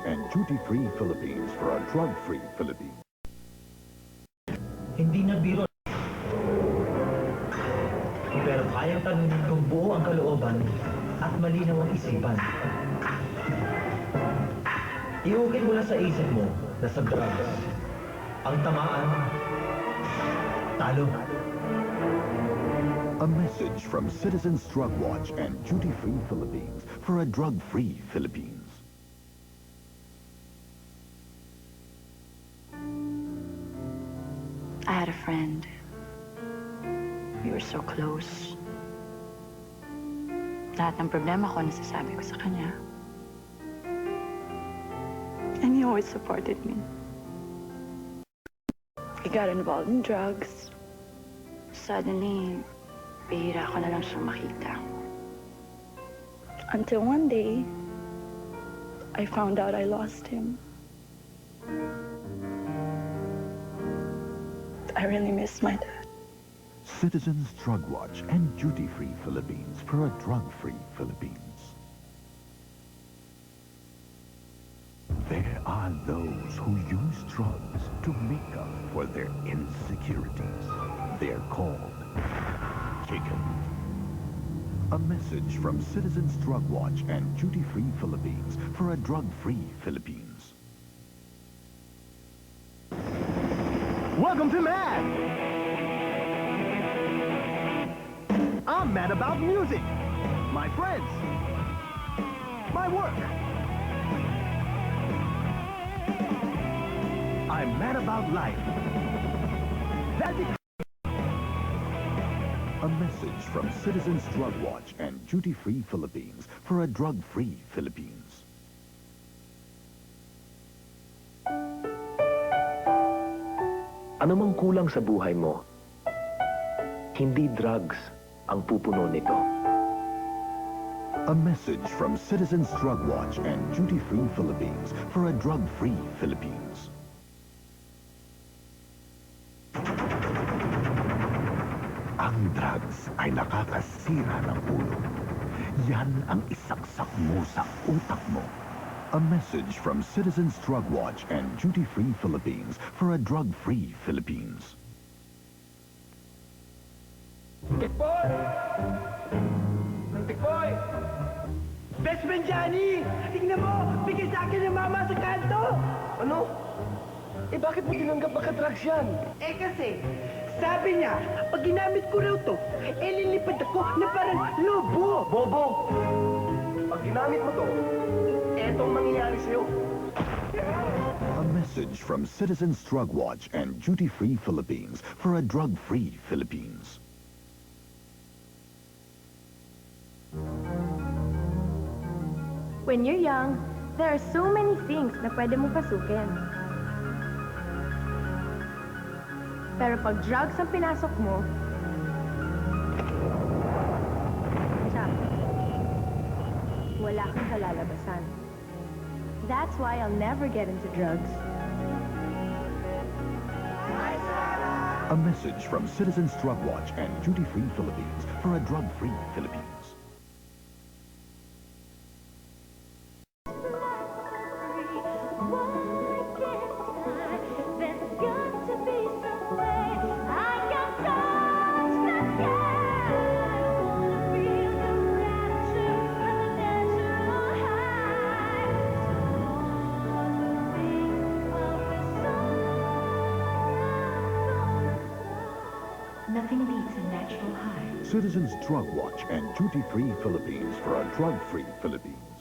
and Duty Free Philippines for a drug-free Philippines. Hindi na biro. Pero kayang tanungin kung buo ang kalooban at malinaw ang isipan. Iukit mo na sa isip mo na sa drugs. Ang tamaan, talo. A message from Citizens Drug Watch and Duty Free Philippines for a drug-free Philippines. I had a friend. We were so close. Lahat ng problema ko nasasabi ko sa kanya. And he always supported me. He got involved in drugs. Suddenly, bihira ko na lang siyang makita. Until one day, I found out I lost him. I really miss my dad. Citizens Drug Watch and Duty Free Philippines for a drug-free Philippines. There are those who use drugs to make up for their insecurities. They're called chicken. A message from Citizens Drug Watch and Duty Free Philippines for a drug-free Philippines. Welcome to Mad! I'm mad about music, my friends, my work. I'm mad about life. That's it. A message from Citizens Drug Watch and Duty Free Philippines for a drug-free Philippines. Ano mang kulang sa buhay mo, hindi drugs ang pupuno nito. A message from Citizens Drug Watch and Duty Free Philippines for a drug-free Philippines. Ang drugs ay nakakasira ng ulo. Yan ang isaksak mo sa utak mo. A message from Citizens Drug Watch and Duty Free Philippines for a drug-free Philippines. Tikboy! Tikboy! Best friend Johnny! Tingnan mo! Bigay sa akin ng mama sa kanto! Ano? Eh bakit mo tinanggap maka-drugs yan? Eh kasi, sabi niya, pag ginamit ko raw to, eh lilipad ako na parang lobo! Bobo! Pag ginamit mo to, etong mangyayari sa'yo. A message from Citizens Drug Watch and Duty Free Philippines for a drug-free Philippines. When you're young, there are so many things na pwede mong pasukin. Pero pag drugs ang pinasok mo, tsak, wala kang kalalabasan. That's why I'll never get into drugs. A message from Citizens Drug Watch and Duty Free Philippines for a drug-free Philippines. Nothing beats a natural high. Citizens Drug Watch and Duty Free Philippines for a drug-free Philippines.